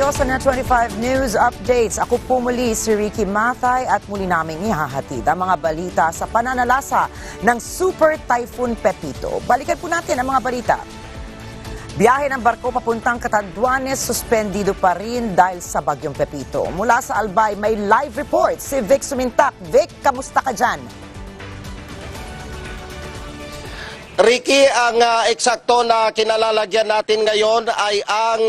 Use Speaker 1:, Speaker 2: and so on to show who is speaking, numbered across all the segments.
Speaker 1: kayo sa Net25 News Updates. Ako po muli si Ricky Mathay at muli naming ihahatid ang mga balita sa pananalasa ng Super Typhoon Pepito. Balikan po natin ang mga balita. Biyahe ng barko papuntang Catanduanes suspendido pa rin dahil sa bagyong Pepito. Mula sa Albay may live report si Vic Sumintak. Vic, kamusta ka dyan?
Speaker 2: Ricky, ang eksakto na kinalalagyan natin ngayon ay ang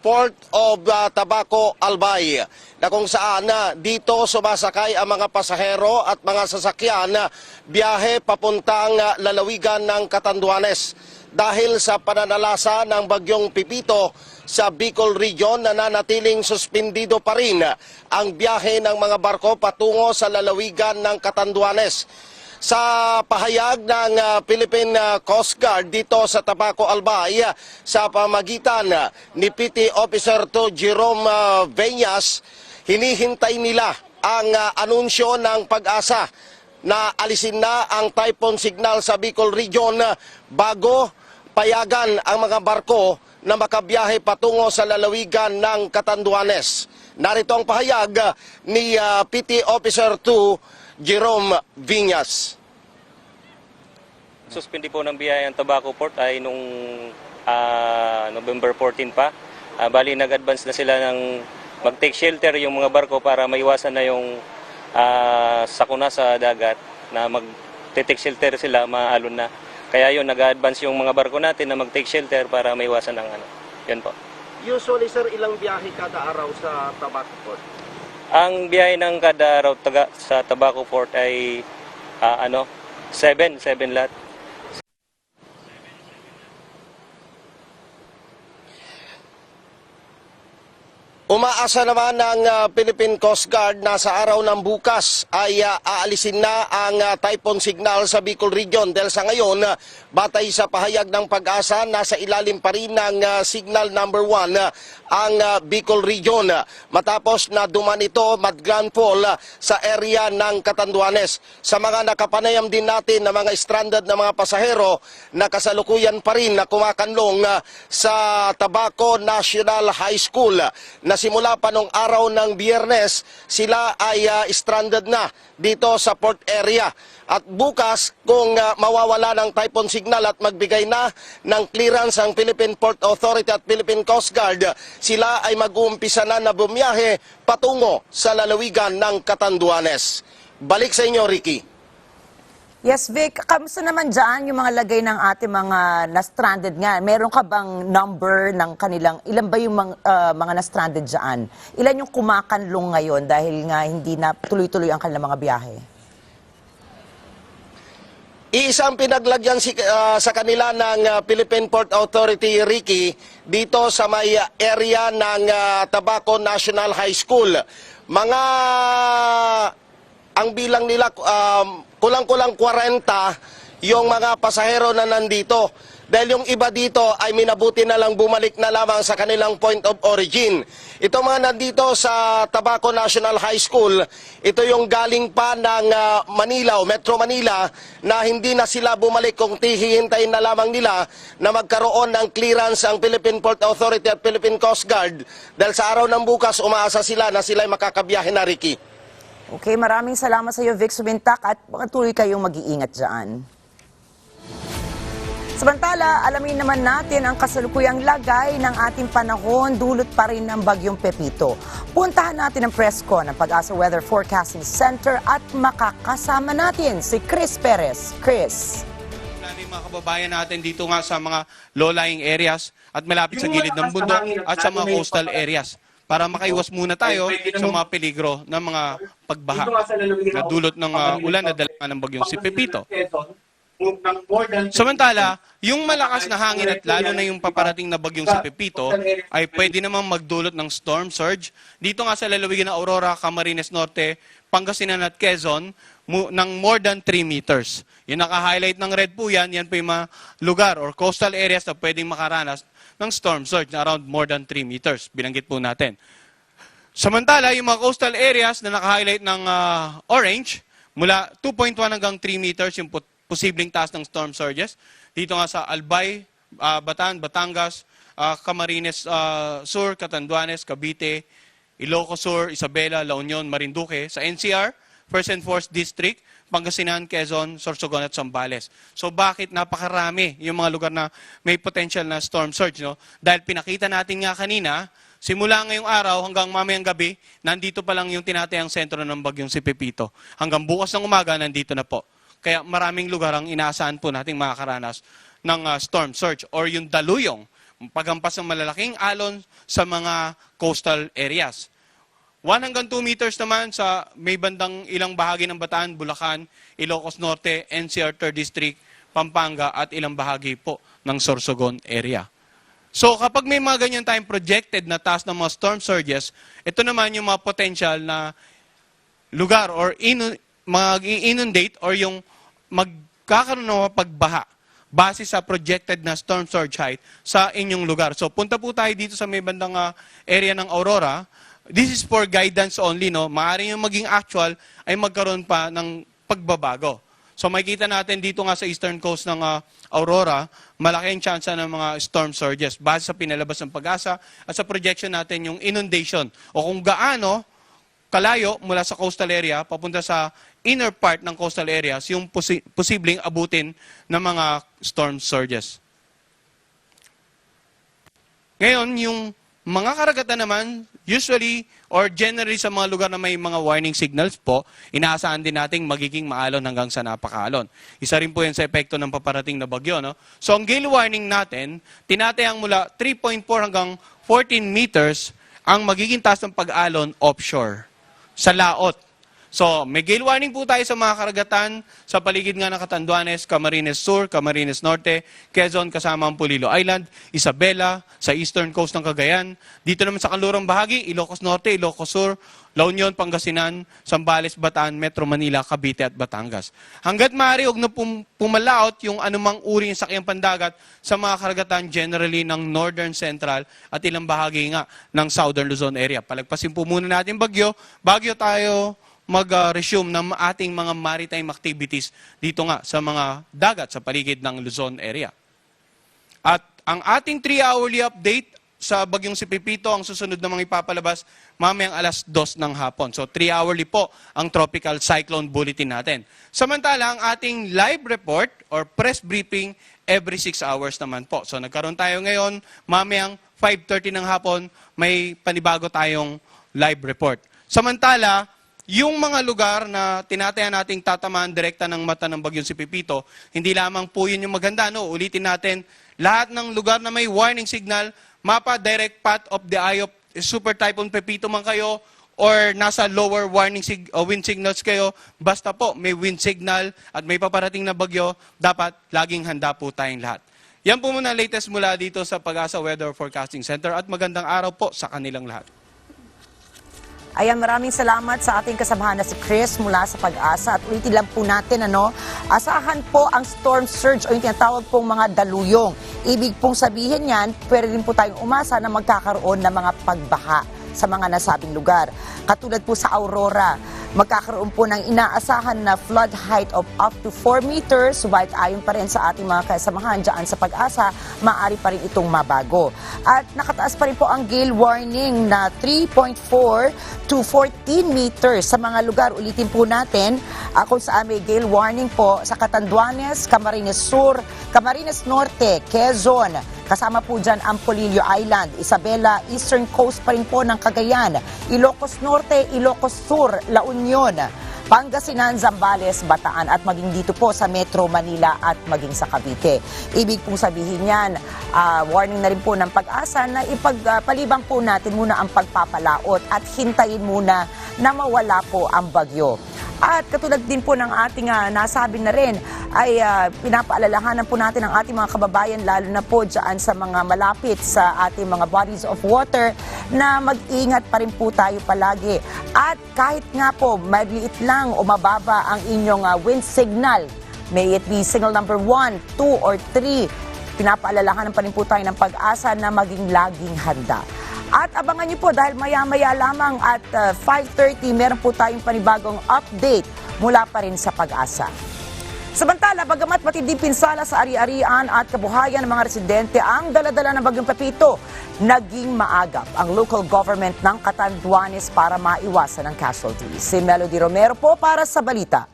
Speaker 2: Port of Tabaco, Albay, na kung saan dito sumasakay ang mga pasahero at mga sasakyan biyahe papuntang lalawigan ng Catanduanes. Dahil sa pananalasa ng bagyong Pepito sa Bicol Region, nananatiling suspendido pa rin ang biyahe ng mga barko patungo sa lalawigan ng Catanduanes. Sa pahayag ng Philippine Coast Guard dito sa Tabaco, Albay, sa pamagitan ni PT Officer 2 Jerome Veñas, hinihintay nila ang anunsyo ng Pag-asa na alisin na ang typhoon signal sa Bicol Region bago payagan ang mga barko na makabiyahe patungo sa lalawigan ng Catanduanes. Narito ang pahayag ni PT Officer 2 Jerome Viñas.
Speaker 3: Suspindi po ng biyaya ng Tabaco Port ay nung November 14 pa. Bali nag-advance na sila ng mag-take shelter yung mga barko para maiwasan na yung sakuna sa dagat na mag-take shelter sila, maalon na. Kaya yun, nag-advance yung mga barko natin na mag-take shelter para maiwasan ng ano. Yun po.
Speaker 2: Usually sir, ilang biyahe kada araw sa Tabaco Port?
Speaker 3: Ang biyahe ng kada araw sa Tabaco Port ay 7 lahat.
Speaker 2: Umaasa naman ng Philippine Coast Guard na sa araw ng bukas ay aalisin na ang typhoon signal sa Bicol Region. Dahil sa ngayon, batay sa pahayag ng Pag-asa, nasa ilalim pa rin ng signal number 1 ang Bicol Region. Matapos na duman ito mag-landfall sa area ng Catanduanes. Sa mga nakapanayam din natin na mga stranded na mga pasahero na kasalukuyan pa rin na kumakanlong sa Tabaco National High School na simula pa nung araw ng Biyernes, sila ay stranded na dito sa port area. At bukas, kung mawawala ng typhoon signal at magbigay na ng clearance ang Philippine Port Authority at Philippine Coast Guard, sila ay mag-uumpisa na bumiyahe patungo sa lalawigan ng Catanduanes. Balik sa inyo, Ricky.
Speaker 1: Yes, Vic, kamusta naman dyan yung mga lagay ng ating mga na-stranded nga? Meron ka bang number ng kanilang, ilan ba yung mga na-stranded dyan? Ilan yung kumakanlong ngayon dahil nga hindi na tuloy-tuloy ang kanilang mga biyahe?
Speaker 2: Isang pinaglagyan sa kanila ng Philippine Port Authority, Ricky, dito sa may area ng Tabaco National High School. Ang bilang nila kulang-kulang 40 yung mga pasahero na nandito. Dahil yung iba dito ay minabuti na lang bumalik na lamang sa kanilang point of origin. Ito mga nandito sa Tabaco National High School, ito yung galing pa ng Manila o Metro Manila na hindi na sila bumalik kung hihintayin na lamang nila na magkaroon ng clearance ang Philippine Port Authority at Philippine Coast Guard. Dahil sa araw ng bukas, umaasa sila na sila ay makakabiyahe na, Ricky.
Speaker 1: Okay, maraming salamat sa iyo, Vic Sumintak, at patuloy kayong mag-iingat dyan. Samantala, alamin naman natin ang kasalukuyang lagay ng ating panahon, dulot pa rin ng bagyong Pepito. Puntahan natin ang presko ng Pag-asa Weather Forecasting Center at makakasama natin si Chris Perez. Chris.
Speaker 4: Mga kababayan natin dito nga sa mga low-lying areas at malapit sa gilid ng bundok at sa mga coastal areas, para makaiwas muna tayo sa mga peligro ng mga pagbaha na dulot ng ulan na dala ng bagyong si Pepito. Samantala, yung malakas na hangin at lalo na yung paparating na bagyong si Pepito ay pwede namang magdulot ng storm surge dito nga sa lalawigan ng Aurora, Camarines Norte, Pangasinan at Quezon ng more than 3 meters. Yung naka-highlight ng red po yan po yung mga lugar or coastal areas na pwedeng makaranas ng storm surge na around more than 3 meters. Binanggit po natin. Samantala, yung mga coastal areas na naka-highlight ng orange, mula 2.1 hanggang 3 meters yung posibleng taas ng storm surges. Dito nga sa Albay, Bataan, Batangas, Camarines Sur, Catanduanes, Cavite, Ilocos Sur, Isabela, La Union, Marinduque. Sa NCR, 1st and 4th District, Pangasinan, Quezon, Sorsogon at Zambales. So bakit napakarami yung mga lugar na may potential na storm surge? No? Dahil pinakita natin nga kanina, simula ngayong araw hanggang mamayang gabi, nandito pa lang yung tinatayang sentro ng bagyong si Pepito. Hanggang bukas ng umaga, nandito na po. Kaya maraming lugar ang inaasahan po nating makakaranas ng storm surge or yung daluyong, paghampas ng malalaking alon sa mga coastal areas. 1 hanggang 2 meters naman sa may bandang ilang bahagi ng Bataan, Bulacan, Ilocos Norte, NCR 3rd District, Pampanga at ilang bahagi po ng Sorsogon area. So kapag may mga ganyan tayong projected na taas ng mga storm surges, ito naman yung mga potential na lugar or mag-inundate or yung magkakaroon ng pagbaha base sa projected na storm surge height sa inyong lugar. So punta po tayo dito sa may bandang area ng Aurora. This is for guidance only, no? Maaaring yung maging actual ay magkaroon pa ng pagbabago. So makikita natin dito nga sa eastern coast ng Aurora, malaki ang tsansa ng mga storm surges base sa pinalabas ng Pag-asa at sa projection natin yung inundation o kung gaano kalayo mula sa coastal area papunta sa inner part ng coastal areas yung posibleng abutin ng mga storm surges. Ngayon, yung mga karagatan naman, usually or generally sa mga lugar na may mga warning signals po, inaasahan din nating magiging maalon hanggang sa napakaalon. Isa rin po yan sa epekto ng paparating na bagyo. No? So ang gale warning natin, tinatayang mula 3.4 hanggang 14 meters ang magiging taas ng pag-alon offshore sa laot. So, may gale warning po tayo sa mga karagatan sa paligid nga ng Catanduanes, Camarines Sur, Camarines Norte, Quezon kasama ang Polillo Island, Isabela, sa eastern coast ng Cagayan. Dito naman sa kanlurang bahagi, Ilocos Norte, Ilocos Sur, La Union, Pangasinan, Zambales, Bataan, Metro Manila, Cavite at Batangas. Hanggat maaari, huwag na pumalaot yung anumang uri ng sakyang pandagat sa mga karagatan generally ng Northern Central at ilang bahagi nga ng Southern Luzon area. Palagpasin po muna natin bagyo tayo mag-resume ng ating mga maritime activities dito nga sa mga dagat sa paligid ng Luzon area. At ang ating 3-hourly update sa bagyong si Pepito, ang susunod na mga ipapalabas mamayang alas 2 ng hapon. So 3-hourly po ang tropical cyclone bulletin natin. Samantala, ang ating live report or press briefing every 6 hours naman po. So nagkaroon tayo ngayon, mamayang 5:30 ng hapon, may panibago tayong live report. Samantala, yung mga lugar na tinataya nating tatamaan direkta ng mata ng bagyong si Pepito, hindi lamang po yun yung maganda. No? Ulitin natin, lahat ng lugar na may warning signal, mapa direct path of the eye of Super Typhoon Pepito man kayo, or nasa lower warning wind signals kayo, basta po may wind signal at may paparating na bagyo, dapat laging handa po tayong lahat. Yan po muna latest mula dito sa Pag-asa Weather Forecasting Center at magandang araw po sa kanilang lahat.
Speaker 1: Ayan, maraming salamat sa ating kasamahan na si Chris mula sa Pag-asa. At ulitin lang po natin, asahan po ang storm surge o yung tinatawag pong mga daluyong. Ibig pong sabihin yan, pwede rin po tayong umasa na magkakaroon ng mga pagbaha sa mga nasabing lugar. Katulad po sa Aurora, magkakaroon po ng inaasahan na flood height of up to 4 meters, subalit ayon pa rin sa ating mga kasamahan dyan sa Pag-asa, maaari pa rin itong mabago. At nakataas pa rin po ang gale warning na 3.4 to 14 meters sa mga lugar. Ulitin po natin kung saan may gale warning po sa Catanduanes, Camarines Sur, Camarines Norte, Quezon, kasama po dyan ang Polillo Island, Isabela, Eastern Coast pa rin po ng Cagayan, Ilocos Norte, Ilocos Sur, La Union, Pangasinan, Zambales, Bataan at maging dito po sa Metro Manila at maging sa Cavite. Ibig pong sabihin yan, warning na rin po ng Pag-asa na ipagpalibang po natin muna ang pagpapalaot at hintayin muna na mawala po ang bagyo. At katulad din po ng ating nasabi na rin, ay pinapaalalahanan po natin ang ating mga kababayan, lalo na po dyan sa mga malapit sa ating mga bodies of water, na mag-ingat pa rin po tayo palagi. At kahit nga po, maliit lang o mababa ang inyong wind signal, may it be signal number 1, 2, or 3, pinapaalalahanan pa rin po tayo ng Pag-asa na maging laging handa. At abangan niyo po dahil maya-maya lamang at 5:30 meron po tayong panibagong update mula pa rin sa Pag-asa. Samantala, bagamat matinding pinsala sa ari-arian at kabuhayan ng mga residente ang daladala ng Bagyong Pepito, naging maagap ang local government ng Catanduanes para maiwasan ang casualties. Si Melody Romero po para sa balita.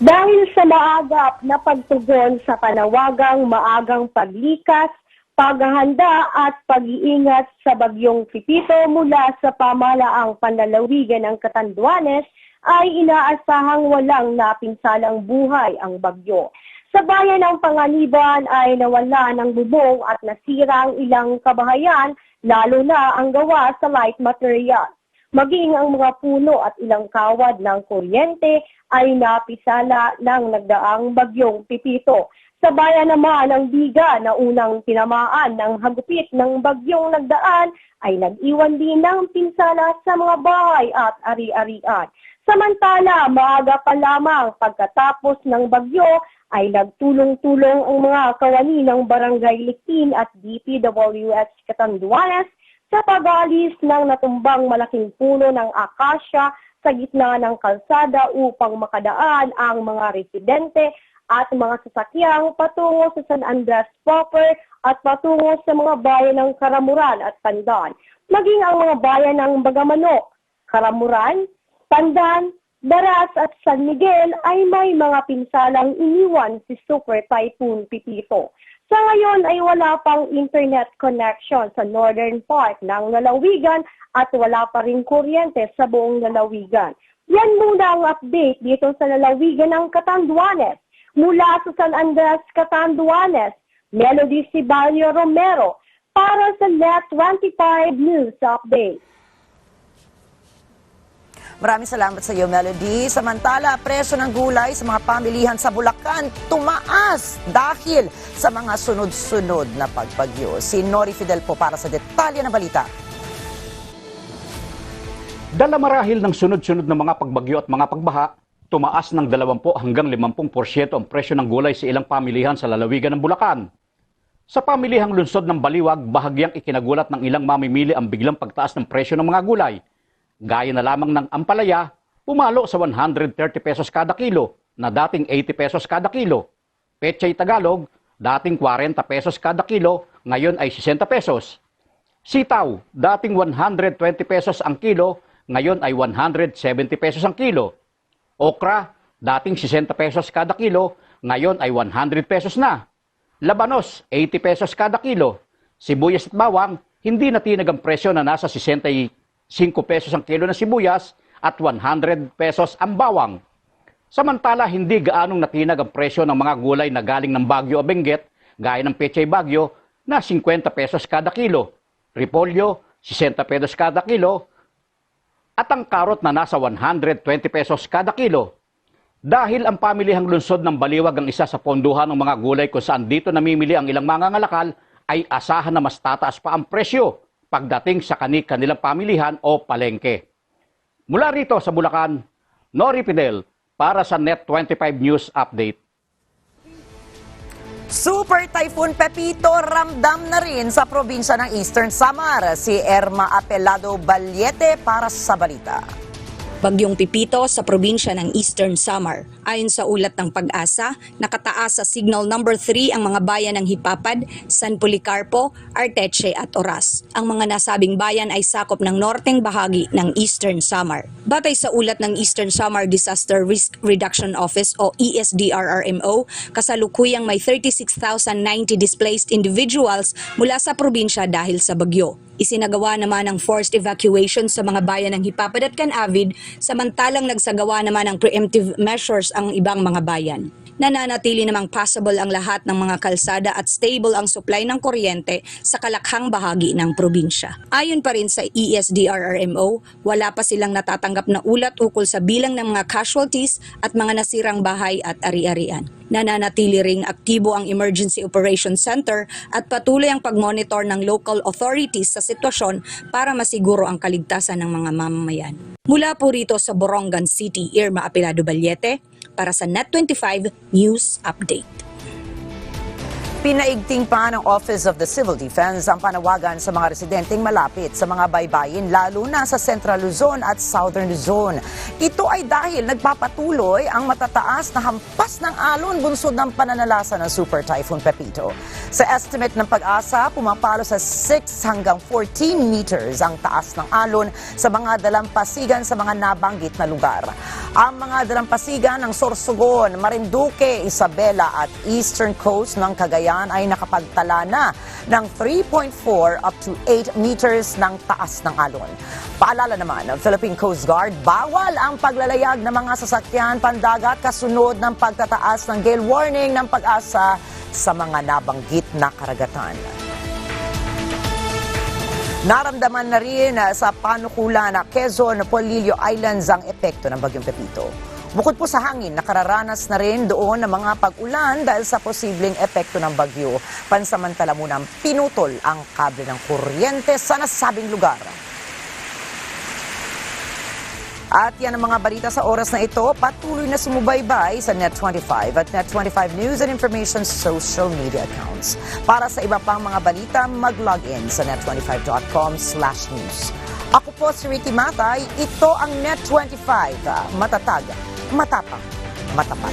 Speaker 5: Dahil sa maagap na pagtugon sa panawagang maagang paglikas, paghahanda at pag-iingat sa Bagyong Pepito mula sa pamahalaang panlalawigan ng Catanduanes, ay inaasahang walang napinsalang buhay ang bagyo. Sa bayan ng Panganiban ay nawala ng bubong at nasira ang ilang kabahayan, lalo na ang gawa sa light material. Maging ang mga puno at ilang kawad ng kuryente ay napisala ng nagdaang Bagyong Pepito. Sa bayan naman ng Biga na unang tinamaan ng hagupit ng bagyong nagdaan ay nag-iwan din ng pinsala sa mga bahay at ari-arian. Samantala, maaga pa lamang pagkatapos ng bagyo ay nagtulong-tulong ang mga kawani ng Barangay Likin at DPWH Catanduanes sa pag-aalis ng natumbang malaking puno ng akasya sa gitna ng kalsada upang makadaan ang mga residente at mga sasakyang patungo sa San Andres proper at patungo sa mga bayan ng Karamuran at Pandan. Maging ang mga bayan ng Bagamanok, Karamuran, Pandan, Daras at San Miguel ay may mga pinsalang iniwan si Super Typhoon Pepito. Sa ngayon ay wala pang internet connection sa northern part ng lalawigan at wala pa rin kuryente sa buong lalawigan. Yan muna ang update dito sa lalawigan ng Catanduanes. Mula sa San Andres, Catanduanes, Melody Cibalio Romero para sa Net 25 News Update.
Speaker 1: Maraming salamat sa iyo, Melody. Samantala, presyo ng gulay sa mga pamilihan sa Bulacan tumaas dahil sa mga sunod-sunod na pagbagyo. Si Nori Fidel po para sa detalye ng balita.
Speaker 6: Dala marahil ng sunod-sunod na mga pagbagyo at mga pagbaha, tumaas ng 20 hanggang 50% ang presyo ng gulay sa ilang pamilihan sa lalawigan ng Bulacan. Sa pamilihang lungsod ng Baliwag, bahagyang ikinagulat ng ilang mamimili ang biglang pagtaas ng presyo ng mga gulay. Gaya na lamang ng ampalaya, pumalo sa 130 pesos kada kilo na dating 80 pesos kada kilo. Pechay Tagalog, dating 40 pesos kada kilo, ngayon ay 60 pesos. Sitaw, dating 120 pesos ang kilo, ngayon ay 170 pesos ang kilo. Okra, dating 60 pesos kada kilo, ngayon ay 100 pesos na. Labanos, 80 pesos kada kilo. Sibuyas at bawang, hindi natinag ang presyo na nasa 65 pesos ang kilo ng sibuyas at 100 pesos ang bawang. Samantala, hindi gaanong natinag ang presyo ng mga gulay na galing ng Baguio o Benguet, gaya ng Pechay Baguio, na 50 pesos kada kilo. Repolyo, 60 pesos kada kilo. At ang karot na nasa 120 pesos kada kilo. Dahil ang pamilihang lungsod ng Baliwag ang isa sa ponduhan ng mga gulay kung saan dito namimili ang ilang mangangalakal, ay asahan na mas tataas pa ang presyo pagdating sa kanilang pamilihan o palengke. Mula rito sa Bulacan, Nori Fidel para sa Net 25 News Update.
Speaker 1: Super Typhoon Pepito ramdam na rin sa probinsya ng Eastern Samar. Si Erma Apelado Balyete para sa balita.
Speaker 7: Bagyong Pepito sa probinsya ng Eastern Samar. Ayon sa ulat ng Pag-asa, nakataas sa Signal Number 3 ang mga bayan ng Hipapad, San Policarpo, Arteche at Oras. Ang mga nasabing bayan ay sakop ng norteng bahagi ng Eastern Samar. Batay sa ulat ng Eastern Samar Disaster Risk Reduction Office o ESDRRMO, kasalukuyang may 36,090 displaced individuals mula sa probinsya dahil sa bagyo. Isinagawa naman ang forced evacuation sa mga bayan ng Hipapad at Canavid, samantalang nagsagawa naman ng preemptive measures ang ibang mga bayan. Nananatili namang possible ang lahat ng mga kalsada at stable ang supply ng kuryente sa kalakhang bahagi ng probinsya. Ayon pa rin sa ESDRRMO, wala pa silang natatanggap na ulat ukol sa bilang ng mga casualties at mga nasirang bahay at ari-arian. Nananatili ring aktibo ang Emergency Operations Center at patuloy ang pagmonitor ng local authorities sa sitwasyon para masiguro ang kaligtasan ng mga mamamayan. Mula po rito sa Borongan City, Irma Apelado Balyete, para sa Net 25 News Update.
Speaker 1: Pinaigting pa ng Office of the Civil Defense ang panawagan sa mga residenteng malapit sa mga baybayin lalo na sa Central Luzon at Southern Luzon. Ito ay dahil nagpapatuloy ang matataas na hampas ng alon bunsod ng pananalasa ng Super Typhoon Pepito. Sa estimate ng Pag-asa, pumapalo sa 6 hanggang 14 meters ang taas ng alon sa mga dalampasigan sa mga nabanggit na lugar. Ang mga dalampasigan ng Sorsogon, Marinduque, Isabela at Eastern Coast ng Cagayan ay nakapagtala na ng 3.4 up to 8 meters ng taas ng alon. Paalala naman ng Philippine Coast Guard, bawal ang paglalayag ng mga sasakyan pandagat kasunod ng pagtataas ng gale warning ng Pag-asa sa mga nabanggit na karagatan. Naramdaman na rin sa panukulan na Quezon, Polillo Islands ang epekto ng Bagyong Pepito. Bukod po sa hangin, nakararanas na rin doon ng mga pag-ulan dahil sa posibleng epekto ng bagyo. Pansamantala munang pinutol ang kable ng kuryente sa nasabing lugar. At yan ang mga balita sa oras na ito. Patuloy na sumubaybay sa Net25 at Net25 News and Information social media accounts. Para sa iba pang mga balita, mag-login sa net25.com/news. Ako po si Ricky Matay. Ito ang Net25. Matatag, matapang, matapat.